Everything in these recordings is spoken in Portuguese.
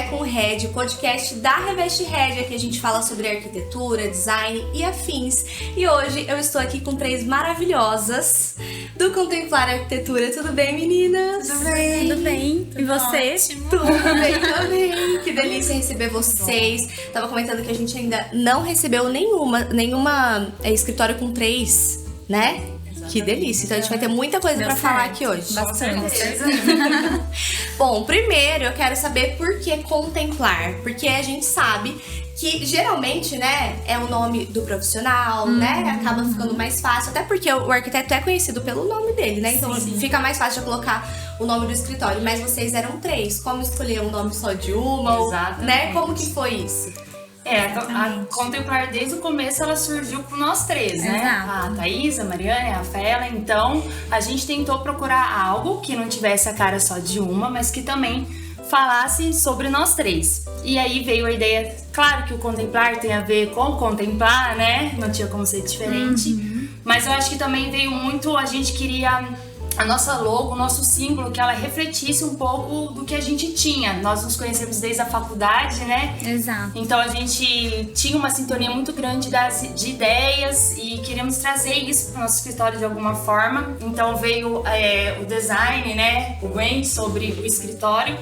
com Red, podcast da Reveste Red, aqui a gente fala sobre arquitetura, design e afins. E hoje eu estou aqui com três maravilhosas do Contemplar Arquitetura. Tudo bem, meninas? Tudo bem. Tudo bem. E você? Ótimo. Tudo bem também. Que delícia receber vocês. Tava comentando que a gente ainda não recebeu nenhuma escritório com três, né? Que delícia. Então a gente vai ter muita coisa pra falar aqui hoje. Bastante. Bom, primeiro eu quero saber por que contemplar. Porque a gente sabe que geralmente, né, é o nome do profissional, né? Acaba ficando mais fácil. Até porque o arquiteto é conhecido pelo nome dele, né? Então fica mais fácil de colocar o nome do escritório. Mas vocês eram três. Como escolher um nome só de uma? Exatamente. Né? Como que foi isso? A Contemplar desde o começo ela surgiu com nós três, né? Exato. A Thaís, a Mariana e a Rafaela. Então a gente tentou procurar algo que não tivesse a cara só de uma, mas que também falasse sobre nós três. E aí veio a ideia, claro que o Contemplar tem a ver com contemplar, né? Não tinha como ser diferente. Mas eu acho que também veio muito, a gente queria a nossa logo, o nosso símbolo, que ela refletisse um pouco do que a gente tinha. Nós nos conhecemos desde a faculdade, né? Exato. Então a gente tinha uma sintonia muito grande de ideias e queríamos trazer isso para o nosso escritório de alguma forma. Então veio o design, né? O brand sobre o escritório.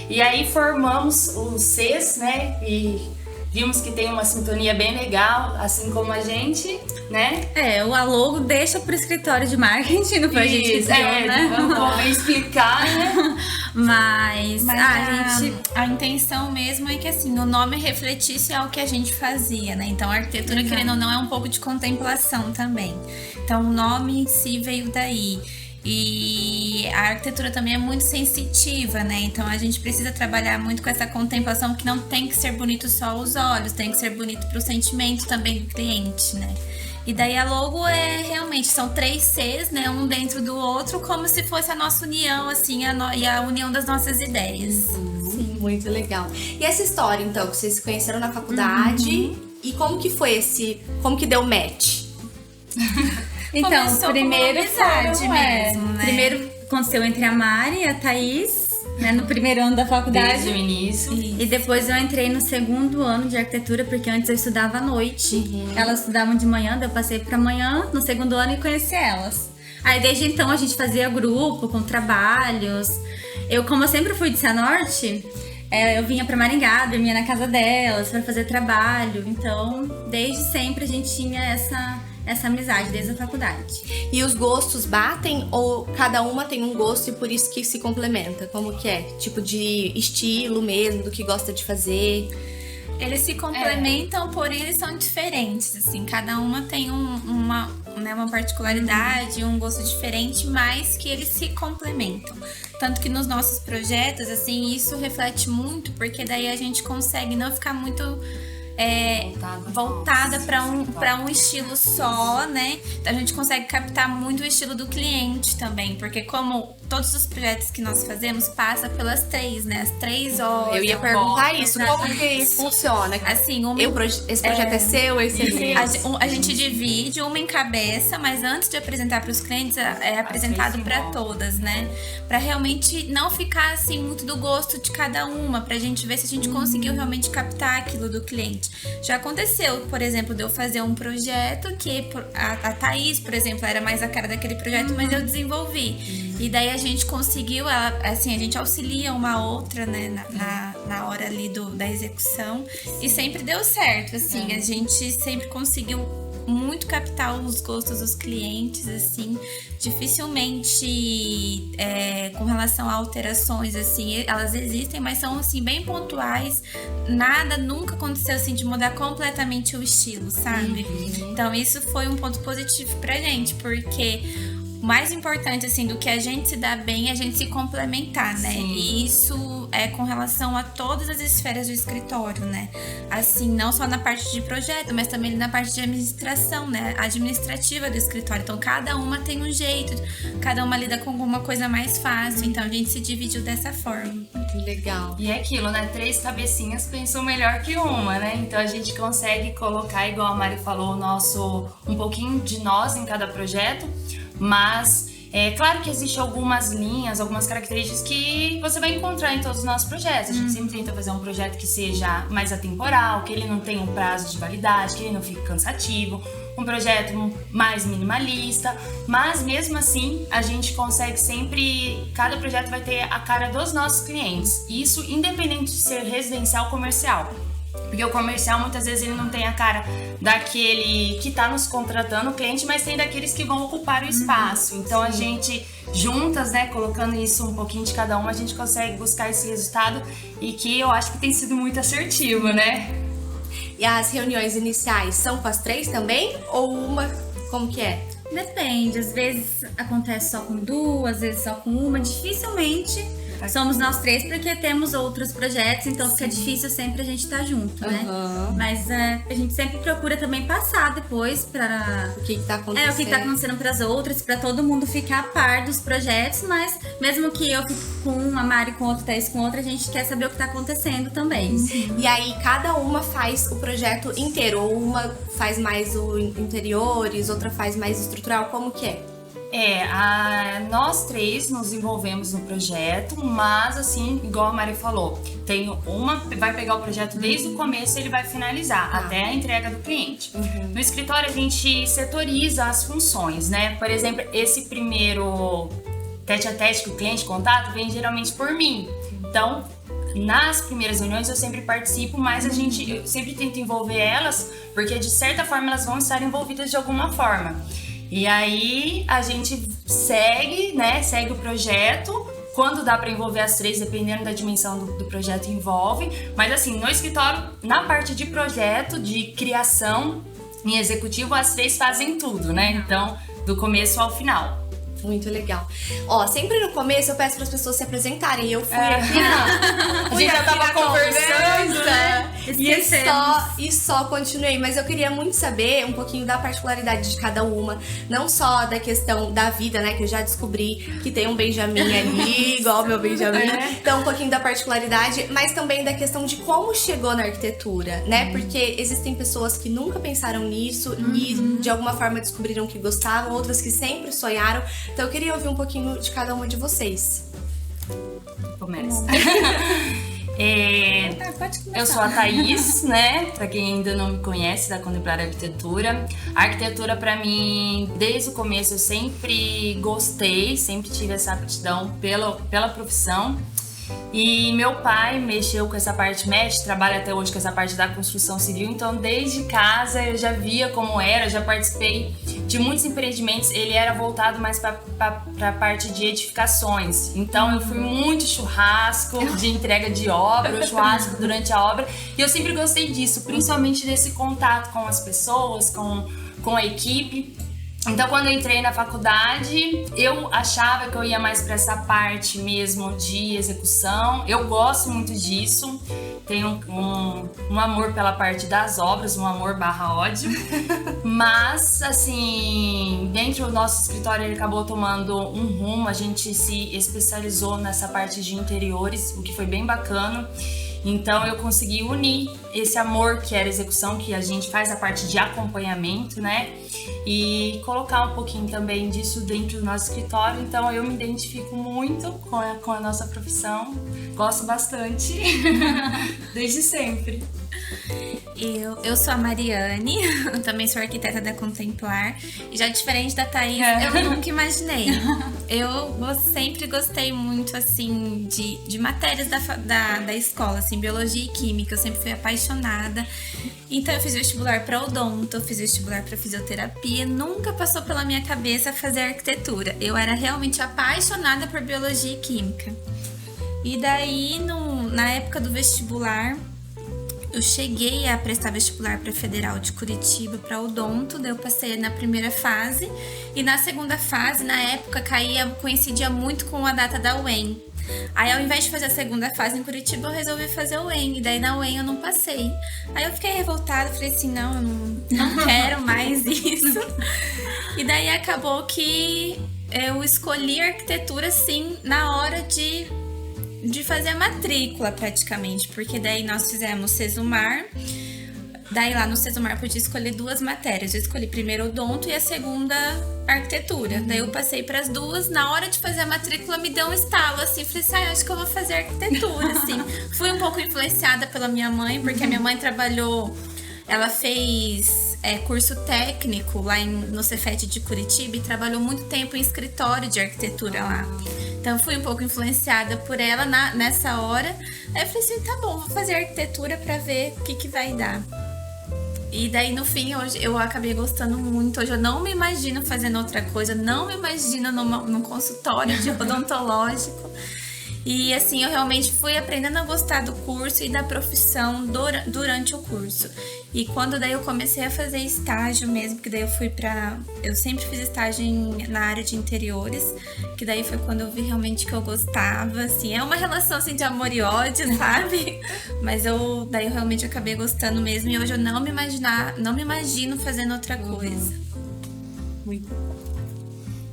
E aí formamos o CES, né? E vimos que tem uma sintonia bem legal, assim como a gente, né? O logo deixa pro escritório de marketing, não foi a gente que criou, né? Vamos explicar, né? Mas a intenção mesmo é que assim, o nome refletisse ao que a gente fazia, né? Então a arquitetura, querendo ou não, é um pouco de contemplação também. Então o nome em si veio daí. E a arquitetura também é muito sensitiva, né? Então a gente precisa trabalhar muito com essa contemplação, que não tem que ser bonito só aos olhos, tem que ser bonito pro sentimento também do cliente, né? E daí a logo realmente, são 3 Cs, né? Um dentro do outro, como se fosse a nossa união, assim, e a união das nossas ideias. Sim, muito legal. E essa história, então, que vocês se conheceram na faculdade, e como que foi como que deu match? Então, Começou primeiro com uma amizade mesmo, né? Primeiro aconteceu entre a Mari e a Thaís, né? No primeiro ano da faculdade. Desde o início. E depois eu entrei no segundo ano de arquitetura, porque antes eu estudava à noite. Elas estudavam de manhã, daí eu passei pra manhã no segundo ano e conheci elas. Aí desde então a gente fazia grupo com trabalhos. Como eu sempre fui de Cianorte, eu vinha pra Maringá, dormia na casa delas pra fazer trabalho. Então, desde sempre a gente tinha essa amizade, desde a faculdade. E os gostos batem ou cada uma tem um gosto e por isso que se complementa? Como que é? Tipo de estilo mesmo, do que gosta de fazer? Eles se complementam, porém eles são diferentes, assim. Cada uma tem uma particularidade, um gosto diferente, mas que eles se complementam. Tanto que nos nossos projetos, assim, isso reflete muito, porque daí a gente consegue não ficar muito voltada para um estilo só, né? Então a gente consegue captar muito o estilo do cliente também, porque como todos os projetos que nós fazemos passa pelas 3, né? As 3 horas. Eu ia perguntar isso, como que isso funciona? Assim, esse projeto é seu, esse é meu? a gente divide, uma encabeça, mas antes de apresentar para os clientes, é apresentado para todas, né? Para realmente não ficar assim muito do gosto de cada uma, pra gente ver se a gente conseguiu realmente captar aquilo do cliente. Já aconteceu, por exemplo, de eu fazer um projeto que a Thaís, por exemplo, era mais a cara daquele projeto, mas eu desenvolvi. E daí a gente conseguiu, assim, a gente auxilia uma outra, né, na hora ali da execução. E sempre deu certo, assim, a gente sempre conseguiu muito captar os gostos dos clientes, assim, dificilmente com relação a alterações, assim, elas existem, mas são, assim, bem pontuais, nunca aconteceu, assim, de mudar completamente o estilo, sabe? Então isso foi um ponto positivo pra gente, porque o mais importante, assim, do que a gente se dá bem é a gente se complementar, né? Sim. E isso é com relação a todas as esferas do escritório, né? Assim, não só na parte de projeto, mas também na parte de administração, né? Administrativa do escritório. Então, cada uma tem um jeito, cada uma lida com alguma coisa mais fácil. Então, a gente se dividiu dessa forma. Que legal. E é aquilo, né? 3 cabecinhas pensam melhor que uma, né? Então a gente consegue colocar, igual a Mari falou, um pouquinho de nós em cada projeto, mas É claro que existem algumas linhas, algumas características que você vai encontrar em todos os nossos projetos. A gente sempre tenta fazer um projeto que seja mais atemporal, que ele não tenha um prazo de validade, que ele não fique cansativo, um projeto mais minimalista, mas mesmo assim a gente consegue sempre, cada projeto vai ter a cara dos nossos clientes, isso independente de ser residencial ou comercial. Porque o comercial muitas vezes ele não tem a cara daquele que está nos contratando o cliente, mas tem daqueles que vão ocupar o espaço. Então a gente juntas, né, colocando isso um pouquinho de cada uma, a gente consegue buscar esse resultado e que eu acho que tem sido muito assertivo, né? E as reuniões iniciais são com as 3 também? Ou uma? Como que é? Depende, às vezes acontece só com 2, às vezes só com uma, dificilmente somos nós 3 porque temos outros projetos, então fica difícil sempre a gente estar junto, né? Mas a gente sempre procura também passar depois pra... O que tá acontecendo. O que tá acontecendo pras outras, pra todo mundo ficar a par dos projetos, mas mesmo que eu fique com uma, a Mari com outra, Thaís com outra, a gente quer saber o que tá acontecendo também. E aí cada uma faz o projeto inteiro, ou uma faz mais o interiores, outra faz mais estrutural, como que é? Nós 3 nos envolvemos no projeto, mas assim, igual a Mari falou, tem uma vai pegar o projeto desde o começo e ele vai finalizar até a entrega do cliente. No escritório a gente setoriza as funções, né? Por exemplo, esse primeiro tete a tete que o cliente contato vem geralmente por mim. Então, nas primeiras reuniões eu sempre participo, mas eu sempre tento envolver elas, porque de certa forma elas vão estar envolvidas de alguma forma. E aí a gente segue o projeto, quando dá para envolver as 3, dependendo da dimensão do projeto envolve, mas assim, no escritório, na parte de projeto, de criação em executivo, as 3 fazem tudo, né? Então, do começo ao final. Muito legal. Ó, sempre no começo eu peço para as pessoas se apresentarem. Eu fui aqui, a gente já tava conversando, né? E só continuei. Mas eu queria muito saber um pouquinho da particularidade de cada uma. Não só da questão da vida, né? Que eu já descobri que tem um Benjamin ali, igual o meu Benjamin. Então, um pouquinho da particularidade, mas também da questão de como chegou na arquitetura, né? Porque existem pessoas que nunca pensaram nisso e de alguma forma descobriram que gostavam, outras que sempre sonharam. Então eu queria ouvir um pouquinho de cada uma de vocês. Começa. Pode começar. Eu sou a Thaís, né? Pra quem ainda não me conhece, da Contemplar Arquitetura. A arquitetura, pra mim, desde o começo, eu sempre gostei, sempre tive essa aptidão pela profissão. E meu pai mexeu com essa parte, trabalha até hoje com essa parte da construção civil, então desde casa eu já via como era, já participei de muitos empreendimentos, ele era voltado mais para a parte de edificações, então eu fui muito churrasco de entrega de obra, churrasco durante a obra, e eu sempre gostei disso, principalmente desse contato com as pessoas, com a equipe. Então, quando eu entrei na faculdade, eu achava que eu ia mais para essa parte mesmo de execução. Eu gosto muito disso. Tenho um amor pela parte das obras, um amor / ódio. Mas, assim, dentro do nosso escritório ele acabou tomando um rumo. A gente se especializou nessa parte de interiores, o que foi bem bacana. Então eu consegui unir esse amor que era execução, que a gente faz a parte de acompanhamento, né? E colocar um pouquinho também disso dentro do nosso escritório. Então eu me identifico muito com a nossa profissão, gosto bastante, desde sempre. Eu sou a Mariane, eu também sou arquiteta da Contemplar. E já diferente da Thaís, eu nunca imaginei. Eu sempre gostei muito, assim, de matérias da escola, assim, biologia e química. Eu sempre fui apaixonada. Então eu fiz vestibular para odonto, eu fiz vestibular para fisioterapia. Nunca passou pela minha cabeça fazer arquitetura. Eu era realmente apaixonada por biologia e química. E daí, na época do vestibular, eu cheguei a prestar vestibular para Federal de Curitiba, para odonto, daí eu passei na primeira fase. E na segunda fase, na época, coincidia muito com a data da UEM. Aí, ao invés de fazer a segunda fase em Curitiba, eu resolvi fazer a UEM. E daí, na UEM, eu não passei. Aí, eu fiquei revoltada, falei assim, não, eu não quero mais isso. E daí, acabou que eu escolhi arquitetura, sim, na hora de fazer a matrícula, praticamente. Porque daí, nós fizemos Sesumar, Daí lá no Cesumar eu podia escolher 2 matérias. Eu escolhi primeiro odonto e a segunda arquitetura. Daí eu passei para as duas. Na hora de fazer a matrícula me deu um estalo assim, falei assim, acho que eu vou fazer arquitetura, assim. Fui um pouco influenciada pela minha mãe, porque a minha mãe trabalhou, ela fez curso técnico lá no Cefet de Curitiba e trabalhou muito tempo em escritório de arquitetura lá. Então, fui um pouco influenciada por ela nessa hora. Aí eu falei assim, tá bom, vou fazer arquitetura pra ver o que vai dar. E daí, no fim, hoje eu acabei gostando muito. Hoje eu não me imagino fazendo outra coisa, não me imagino num consultório de odontológico. E assim, eu realmente fui aprendendo a gostar do curso e da profissão durante o curso. E quando daí eu comecei a fazer estágio mesmo, que daí eu fui eu sempre fiz estágio na área de interiores, que daí foi quando eu vi realmente que eu gostava, assim. É uma relação assim de amor e ódio, sabe? Mas daí eu realmente acabei gostando mesmo. E hoje eu não me imagino fazendo outra coisa. Muito.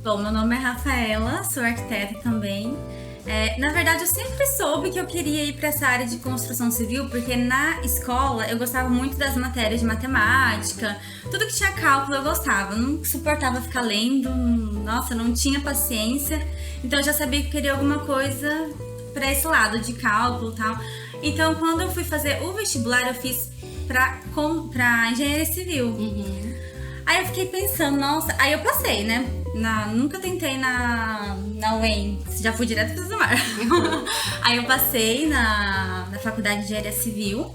Bom, meu nome é Rafaela, sou arquiteta também. Na verdade, eu sempre soube que eu queria ir para essa área de construção civil, porque na escola eu gostava muito das matérias de matemática, tudo que tinha cálculo eu gostava, não suportava ficar lendo, nossa, não tinha paciência, então eu já sabia que queria alguma coisa para esse lado de cálculo e tal. Então, quando eu fui fazer o vestibular, eu fiz para engenharia civil. Aí eu fiquei pensando, nossa, aí eu passei, né? Nunca tentei na UEM, já fui direto pro Cesumar. Aí eu passei na faculdade de engenharia civil.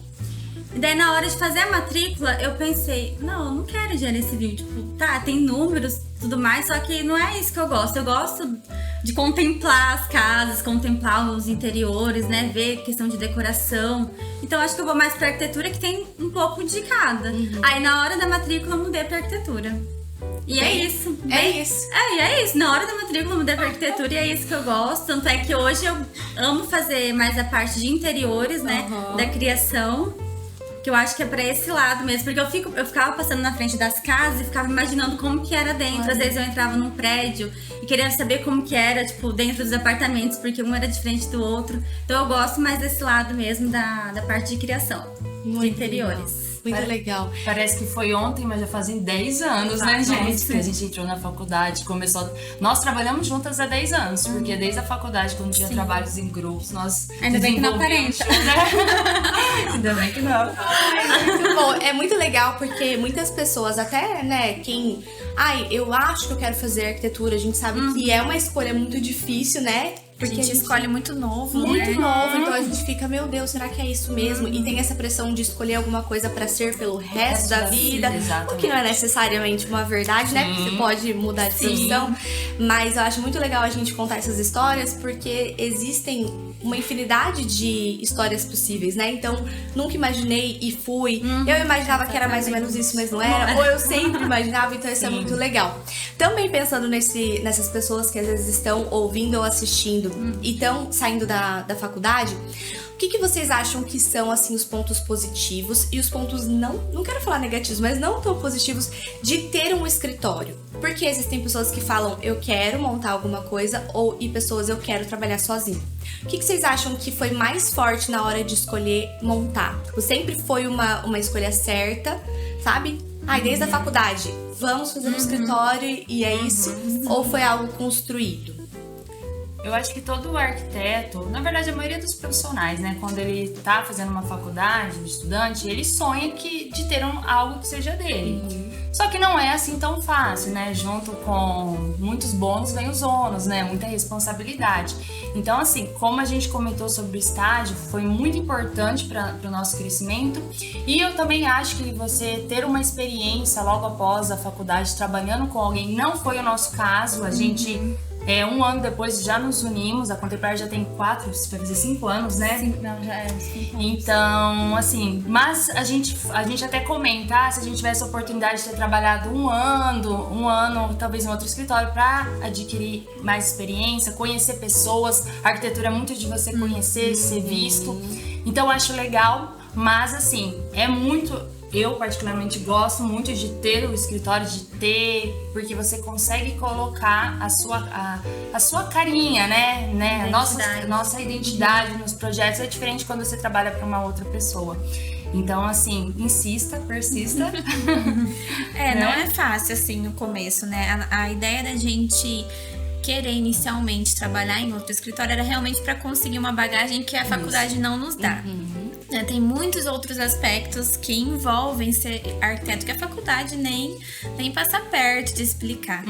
E daí na hora de fazer a matrícula, eu pensei, não, eu não quero engenharia civil. Tipo, tá, tem números e tudo mais, só que não é isso que eu gosto. Eu gosto de contemplar as casas, contemplar os interiores, né? Ver questão de decoração. Então acho que eu vou mais pra arquitetura, que tem um pouco de cada. Aí na hora da matrícula eu mudei pra arquitetura. E é isso. É isso. Na hora da matrícula eu mudei pra arquitetura e é isso que eu gosto. Tanto é que hoje eu amo fazer mais a parte de interiores, né? Da criação. Que eu acho que é pra esse lado mesmo. Porque eu ficava passando na frente das casas e ficava imaginando como que era dentro. Às vezes eu entrava num prédio e queria saber como que era, tipo, dentro dos apartamentos, porque um era diferente do outro. Então eu gosto mais desse lado mesmo da parte de criação, de interiores. Muito legal. Parece que foi ontem, mas já fazem 10 anos, né, gente? Que a gente entrou na faculdade, começou... Nós trabalhamos juntas há 10 anos, porque desde a faculdade, quando tinha trabalhos em grupos, nós Ainda bem que não aparenta. Ainda bem que não. Muito bom. É muito legal porque muitas pessoas, até, né, quem... eu acho que eu quero fazer arquitetura, a gente sabe que é uma escolha muito difícil, né? Porque a gente escolhe muito novo, muito novo, então a gente fica, meu Deus, será que é isso mesmo? E tem essa pressão de escolher alguma coisa pra ser pelo resto da vida, o que não é necessariamente uma verdade, né? Porque você pode mudar de profissão, mas eu acho muito legal a gente contar essas histórias, porque existem uma infinidade de histórias possíveis, né? Então, nunca imaginei e fui. Eu imaginava que era mais ou menos isso, mas não era. Ou eu sempre imaginava, então isso é muito legal. Também pensando nessas pessoas que às vezes estão ouvindo ou assistindo e estão saindo da faculdade, o que vocês acham que são, assim, os pontos positivos e os pontos não quero falar negativos, mas não tão positivos de ter um escritório? Porque existem pessoas que falam, eu quero montar alguma coisa, e pessoas, eu quero trabalhar sozinho. O que vocês acham que foi mais forte na hora de escolher montar? Sempre foi uma escolha certa, sabe? Desde a faculdade, vamos fazer um escritório e é isso? Ou foi algo construído? Eu acho que todo arquiteto, na verdade a maioria dos profissionais, né, quando ele tá fazendo uma faculdade, um estudante, ele sonha de ter algo que seja dele. Só que não é assim tão fácil, né? Junto com muitos bônus vem os ônus, né? Muita responsabilidade. Então, assim, como a gente comentou sobre o estágio, foi muito importante para o nosso crescimento. E eu também acho que você ter uma experiência logo após a faculdade trabalhando com alguém, não foi o nosso caso. A gente... um ano depois já nos unimos, a Contemplar já tem 4, se vai fazer 5 anos, né? 5 anos. Então, assim, mas a gente até comenta, se a gente tivesse a oportunidade de ter trabalhado um ano, talvez em outro escritório, para adquirir mais experiência, conhecer pessoas, a arquitetura é muito de você conhecer, ser visto, então acho legal, mas assim, eu particularmente gosto muito de ter o escritório, porque você consegue colocar a sua carinha, né? A nossa identidade nos projetos é diferente quando você trabalha para uma outra pessoa. Então, assim, insista, persista. Não é fácil assim no começo, né? A ideia da gente querer inicialmente trabalhar em outro escritório era realmente para conseguir uma bagagem que a faculdade não nos dá. Tem muitos outros aspectos que envolvem ser arquiteto que a faculdade nem passa perto de explicar.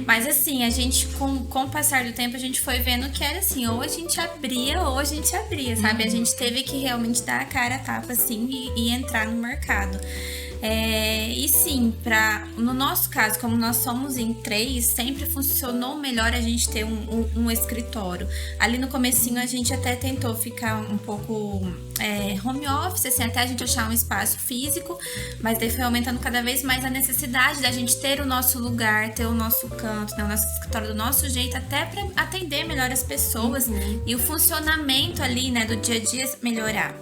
Mas assim, a gente, com o passar do tempo, a gente foi vendo que era assim, ou a gente abria, sabe? A gente teve que realmente dar a cara a tapa, assim, e entrar no mercado. E sim, no nosso caso, como nós somos em 3, sempre funcionou melhor a gente ter um escritório. Ali no comecinho a gente até tentou ficar um pouco home office, assim, até a gente achar um espaço físico, mas daí foi aumentando cada vez mais a necessidade da gente ter o nosso lugar, ter o nosso canto, né, o nosso escritório do nosso jeito, até para atender melhor as pessoas e o funcionamento ali, né, do dia a dia melhorar.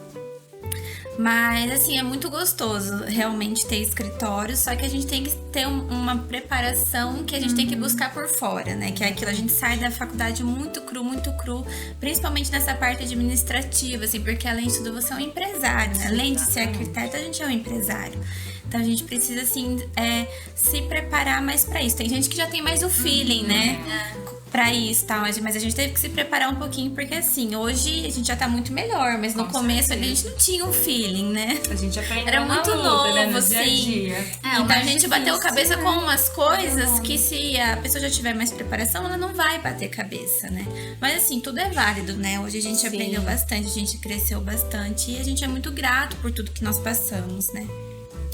Mas, assim, é muito gostoso realmente ter escritório, só que a gente tem que ter uma preparação que a gente tem que buscar por fora, né? Que é aquilo, a gente sai da faculdade muito cru, principalmente nessa parte administrativa, assim, porque além de tudo você é um empresário, né? Além de ser arquiteto, a gente é um empresário. Então a gente precisa, assim, se preparar mais pra isso. Tem gente que já tem mais o feeling, né? Pra isso, tá? Mas a gente teve que se preparar um pouquinho, porque assim, hoje a gente já tá muito melhor, mas no começo a gente não tinha um feeling, né? A gente aprendeu Era muito luta, novo, né, no assim. dia a dia. Então a gente bateu cabeça com umas coisas que se a pessoa já tiver mais preparação, ela não vai bater cabeça, né? Mas assim, tudo é válido, né? Hoje a gente aprendeu bastante, a gente cresceu bastante e a gente é muito grato por tudo que nós passamos, né?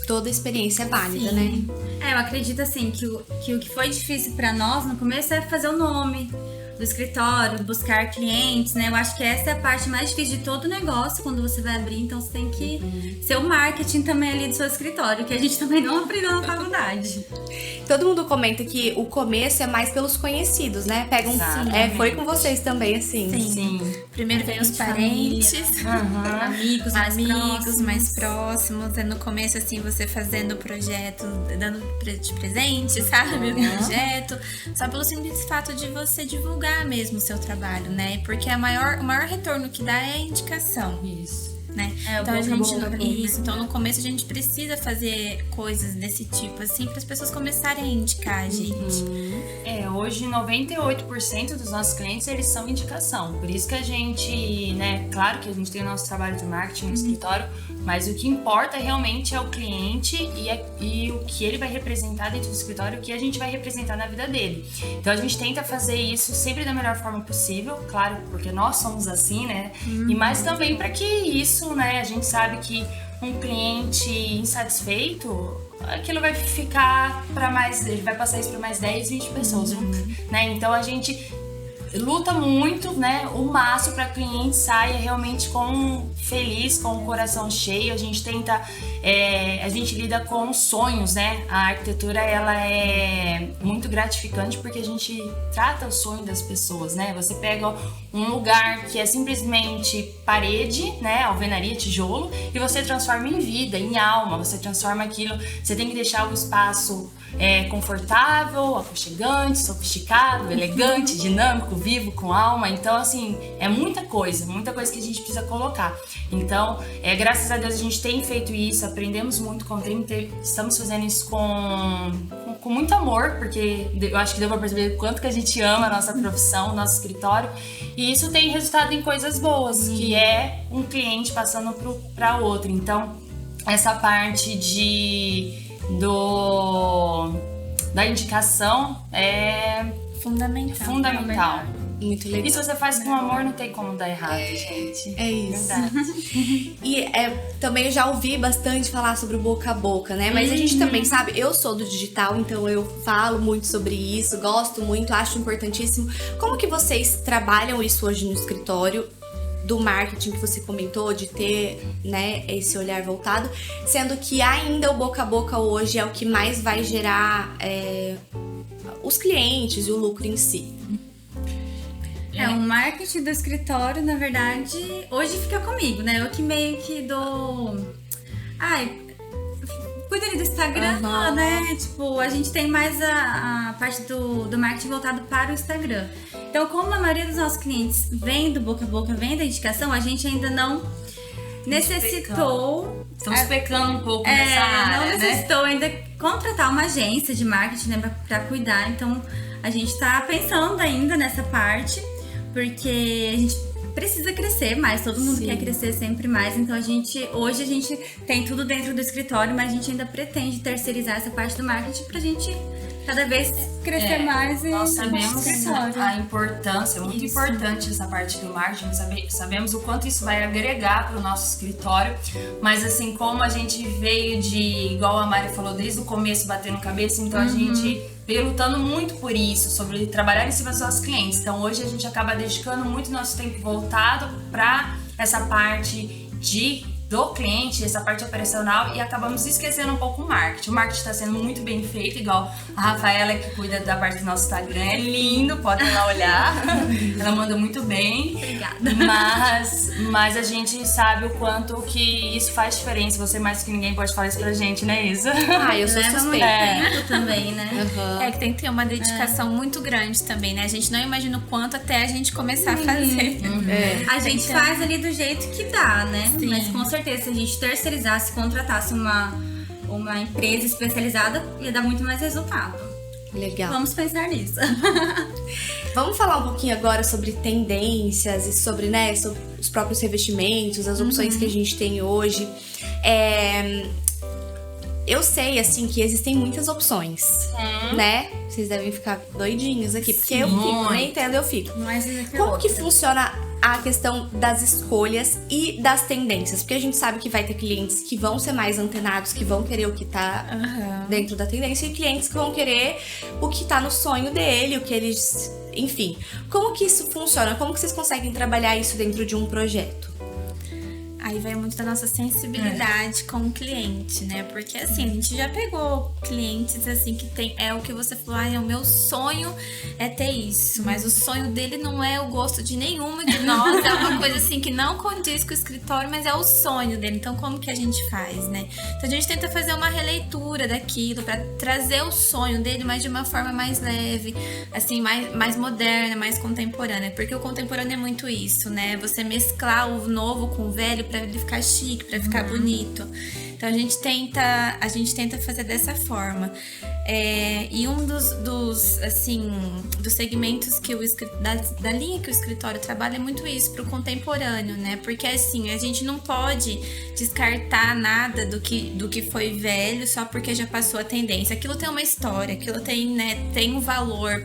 Toda experiência é válida, né? Eu acredito assim que o que foi difícil pra nós no começo é fazer o nome do escritório, buscar clientes, né? Eu acho que essa é a parte mais difícil de todo negócio quando você vai abrir, então você tem que ser o marketing também ali do seu escritório, que a gente também não aprendeu na faculdade. Todo mundo comenta que o começo é mais pelos conhecidos, né? Pega foi com vocês também, assim. Sim. Primeiro vem os parentes, amigos mais próximos. No começo, assim, você fazendo o projeto, dando de presente, sabe? O projeto. Só pelo simples fato de você divulgar mesmo o seu trabalho, né? Porque o maior retorno que dá é a indicação. Isso. Né? Então a gente então no começo a gente precisa fazer coisas desse tipo assim para as pessoas começarem a indicar a gente. Hoje 98% dos nossos clientes eles são indicação. Por isso que a gente, né, claro que a gente tem o nosso trabalho de marketing no escritório, mas o que importa realmente é o cliente e o que ele vai representar dentro do escritório, o que a gente vai representar na vida dele. Então a gente tenta fazer isso sempre da melhor forma possível, claro, porque nós somos assim, né? E mais também para que isso, né, a gente sabe que um cliente insatisfeito, aquilo vai ficar para mais, ele vai passar isso para mais 10, 20 pessoas, né? Então a gente luta muito, né, o máximo para que o cliente saia realmente feliz, com o coração cheio. A gente tenta, a gente lida com sonhos, né? A arquitetura, ela é muito gratificante porque a gente trata o sonho das pessoas, né? Você pega um lugar que é simplesmente parede, né, alvenaria, tijolo, e você transforma em vida, em alma. Você transforma aquilo, você tem que deixar o espaço confortável, aconchegante, sofisticado, elegante, dinâmico, vivo, com alma. Então, assim, é muita coisa que a gente precisa colocar. Então, graças a Deus a gente tem feito isso, aprendemos muito com o Dream, estamos fazendo isso com muito amor, porque eu acho que deu pra perceber o quanto que a gente ama a nossa profissão, o nosso escritório, e isso tem resultado em coisas boas, que é um cliente passando para outro. Então, essa parte da indicação é fundamental. Muito legal. E se você faz com amor, não tem como dar errado, gente. É isso. Verdade. E também eu já ouvi bastante falar sobre o boca a boca, né? Mas a gente também sabe, eu sou do digital, então eu falo muito sobre isso, gosto muito, acho importantíssimo. Como que vocês trabalham isso hoje no escritório? Do marketing que você comentou, de ter, né, esse olhar voltado, sendo que ainda o boca a boca hoje é o que mais vai gerar os clientes e o lucro em si. O marketing do escritório, na verdade, hoje fica comigo, né? Eu que meio que dou... cuida ali do Instagram, né? Tipo, a gente tem mais a parte do marketing voltado para o Instagram. Então, como a maioria dos nossos clientes vem do boca a boca, vem da indicação, a gente ainda não necessitou... Estamos pecando um pouco nessa área, não necessitou ainda contratar uma agência de marketing, né, pra cuidar. Então, a gente tá pensando ainda nessa parte, porque a gente precisa crescer mais, todo mundo quer crescer sempre mais. Então, hoje a gente tem tudo dentro do escritório, mas a gente ainda pretende terceirizar essa parte do marketing pra gente cada vez crescer mais. Nós sabemos a importância, é muito importante essa parte do marketing, sabemos o quanto isso vai agregar para o nosso escritório, mas assim, como a gente veio igual a Mari falou, desde o começo batendo cabeça, então a gente veio lutando muito por isso, sobre trabalhar em cima dos nossos clientes. Então hoje a gente acaba dedicando muito nosso tempo voltado para essa parte do cliente, essa parte operacional, e acabamos esquecendo um pouco o marketing. O marketing está sendo muito bem feito, igual a Rafaela, que cuida da parte do nosso Instagram, é lindo, podem lá olhar. Ela manda muito bem. Obrigada. Mas a gente sabe o quanto que isso faz diferença. Você mais que ninguém pode falar isso pra gente, né, Isa? Eu sou Leva muito suspeita. tempo também, né? É que tem que ter uma dedicação muito grande também, né? A gente não imagina o quanto até a gente começar a fazer. A gente faz ali do jeito que dá, né? Sim. Mas com certeza, se a gente terceirizasse, contratasse uma empresa especializada, ia dar muito mais resultado. Legal. Vamos pensar nisso. Vamos falar um pouquinho agora sobre tendências e sobre, né, sobre os próprios revestimentos, as opções que a gente tem hoje. Eu sei, assim, que existem muitas opções, né? Vocês devem ficar doidinhos aqui, porque eu fico, nem entendo, eu fico. Mas Como que funciona a questão das escolhas e das tendências? Porque a gente sabe que vai ter clientes que vão ser mais antenados, que vão querer o que tá dentro da tendência, e clientes que vão querer o que tá no sonho dele, o que eles... Enfim, como que isso funciona? Como que vocês conseguem trabalhar isso dentro de um projeto? Aí vai muito da nossa sensibilidade com o cliente, né? Porque assim, a gente já pegou clientes assim que tem, é o que você falou, o meu sonho é ter isso, mas o sonho dele não é o gosto de nenhuma de nós, é uma coisa assim que não condiz com o escritório, mas é o sonho dele. Então como que a gente faz, né? Então a gente tenta fazer uma releitura daquilo pra trazer o sonho dele, mas de uma forma mais leve, assim, mais moderna, mais contemporânea, porque o contemporâneo é muito isso, né? Você mesclar o novo com o velho pra ele ficar chique, pra ficar bonito. Então a gente tenta fazer dessa forma. E um dos segmentos que da linha que o escritório trabalha é muito isso, pro contemporâneo, né? Porque assim, a gente não pode descartar nada do que foi velho só porque já passou a tendência. Aquilo tem uma história, aquilo tem, né, tem um valor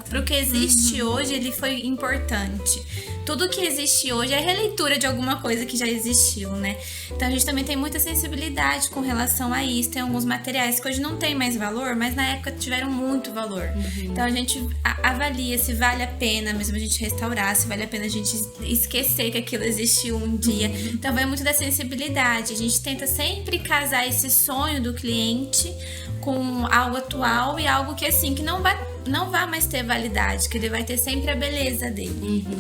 pro que existe hoje, ele foi importante. Tudo que existe hoje é releitura de alguma coisa que já existiu, né? Então a gente também tem muita sensibilidade com relação a isso. Tem alguns materiais que hoje não tem mais valor, mas na época tiveram muito valor. Então a gente avalia se vale a pena mesmo a gente restaurar, se vale a pena a gente esquecer que aquilo existiu um dia. Então vai muito da sensibilidade. A gente tenta sempre casar esse sonho do cliente com algo atual e algo que assim, que não vai mais ter validade, que ele vai ter sempre a beleza dele.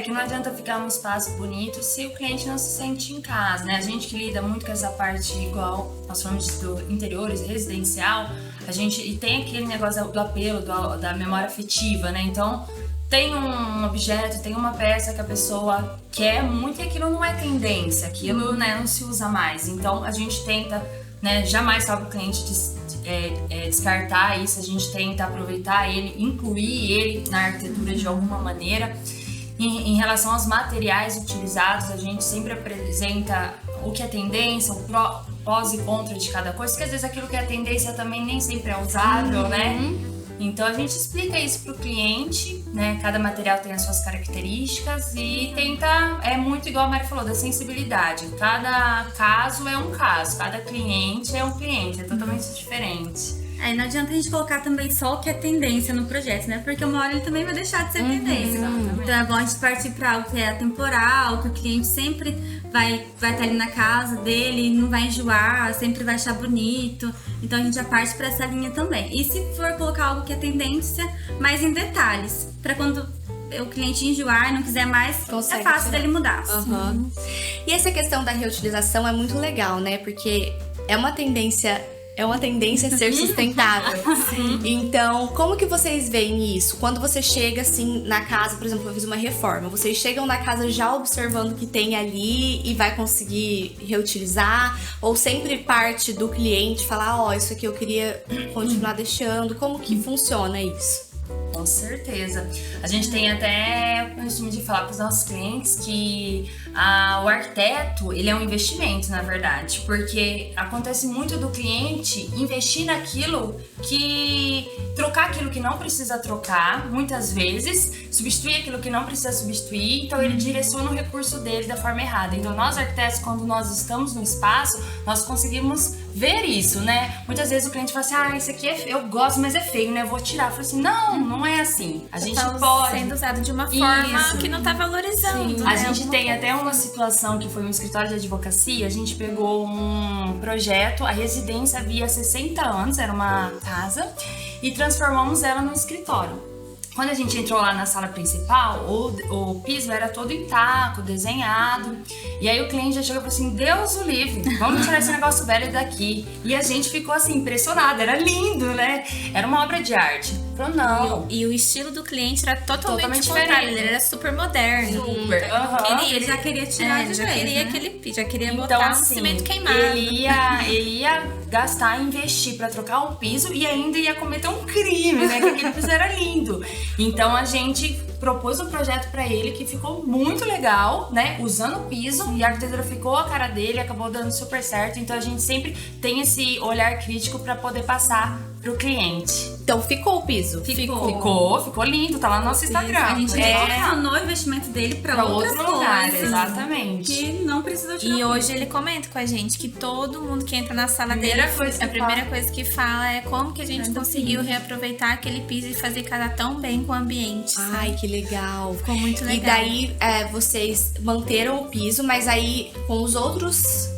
Que não adianta ficar num espaço bonito se o cliente não se sente em casa, né? A gente que lida muito com essa parte, igual nós falamos do interiores, residencial, e tem aquele negócio do apelo, da memória afetiva, né? Então, tem um objeto, tem uma peça que a pessoa quer muito e aquilo não é tendência, aquilo, né, não se usa mais. Então, a gente tenta, né, jamais só para o cliente descartar isso, a gente tenta aproveitar ele, incluir ele na arquitetura de alguma maneira. Em relação aos materiais utilizados, a gente sempre apresenta o que é tendência, o prós e contra de cada coisa, porque às vezes aquilo que é tendência também nem sempre é usável, né? Então a gente explica isso pro cliente, né? Cada material tem as suas características e é muito igual a Mari falou, da sensibilidade. Cada caso é um caso, cada cliente é um cliente, é totalmente diferente. Aí não adianta a gente colocar também só o que é tendência no projeto, né? Porque uma hora ele também vai deixar de ser tendência. Então é bom a gente partir para algo que é atemporal, que o cliente sempre vai estar ali na casa dele, não vai enjoar, sempre vai achar bonito. Então a gente já parte para essa linha também. E se for colocar algo que é tendência, mais em detalhes, para quando o cliente enjoar e não quiser mais, é fácil dele mudar. E essa questão da reutilização é muito legal, né? Porque é uma tendência é uma tendência a ser sustentável. Então, como que vocês veem isso? Quando você chega assim na casa, por exemplo, eu fiz uma reforma, vocês chegam na casa já observando o que tem ali e vai conseguir reutilizar? Ou sempre parte do cliente falar, ó, isso aqui eu queria continuar deixando? Como que funciona isso? Com certeza. A gente tem até o costume de falar para os nossos clientes que o arquiteto, ele é um investimento, na verdade, porque acontece muito do cliente investir naquilo trocar aquilo que não precisa trocar, muitas vezes, substituir aquilo que não precisa substituir, então ele direciona o recurso dele da forma errada. Então nós arquitetos, quando nós estamos no espaço, nós conseguimos ver isso, né? Muitas vezes o cliente fala assim, isso aqui eu gosto, mas é feio, né? Eu vou tirar. Eu falo assim, não é assim. A gente pode... sendo usado de uma forma que não tá valorizando. Sim. Né? A gente tem até uma situação que foi um escritório de advocacia, a gente pegou um projeto, a residência havia 60 anos, era uma casa, e transformamos ela num escritório. Quando a gente entrou lá na sala principal, o piso era todo em taco, desenhado. E aí o cliente já chegou e falou assim, Deus o livre, vamos tirar esse negócio velho daqui. E a gente ficou assim, impressionada, era lindo, né? Era uma obra de arte. Falou, não. E o estilo do cliente era totalmente diferente. contrário, ele era super moderno. Super, Ele já queria tirar de já vez, queria né? já queria Então, botar um assim, cimento queimado. Ele ia gastar, investir pra trocar um piso e ainda ia cometer um crime, né? Que aquele piso era lindo. Então a gente propôs um projeto pra ele que ficou muito legal, né? Usando o piso, e a arquitetura ficou a cara dele, acabou dando super certo. Então a gente sempre tem esse olhar crítico pra poder passar pro cliente. Então ficou o piso? Ficou lindo, tá lá no nosso Instagram. A gente direcionou o investimento dele pra outro lugar, exatamente. Que não precisou tirar. E hoje ele comenta com a gente que todo mundo que entra na sala dele, a primeira coisa que fala é como que a gente conseguiu reaproveitar aquele piso e fazer casar tão bem com o ambiente. Ai, que legal. Ficou muito legal. E daí vocês manteram o piso, mas aí com os outros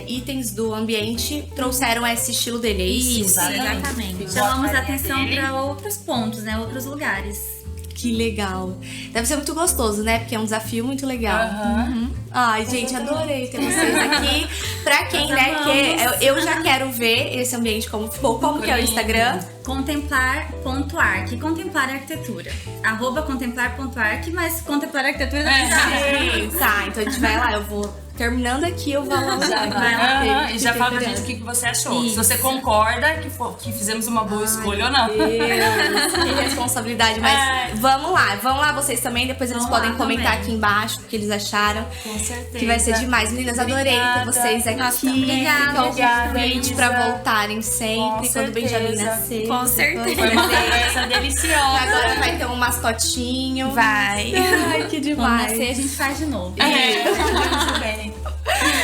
itens do ambiente trouxeram esse estilo dele, é isso? Exatamente. Chamamos a atenção para outros pontos, né? Outros lugares. Que legal. Deve ser muito gostoso, né? Porque é um desafio muito legal. Ai, gente, adorei ter vocês aqui. Pra quem, né, que eu já quero ver esse ambiente como ficou. Como que é o Instagram? Contemplar.arc. Contemplar a arquitetura. @contemplar.arc, mas contemplar a arquitetura não Tá, então a gente vai lá, eu vou... Terminando aqui, eu vou lá. E já fala pra gente o que você achou. Se você concorda que fizemos uma boa escolha ou não. Deus, que responsabilidade. Mas vamos lá vocês também. Depois eles podem comentar aqui embaixo o que eles acharam. Com certeza. Que vai ser demais. Meninas, adorei ter vocês aqui. Obrigada. Fica o convite pra voltarem sempre. Quando o Benjamin nascer. Com certeza. Foi uma conversa deliciosa. Agora vai ter um mascotinho. Vai. Ai, que Quando demais. nascer, a gente faz de novo. Muito bem.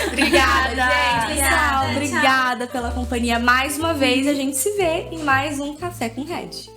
Obrigada, gente. Pessoal, Obrigada, obrigada pela companhia mais uma vez. A gente se vê em mais um Café com Red.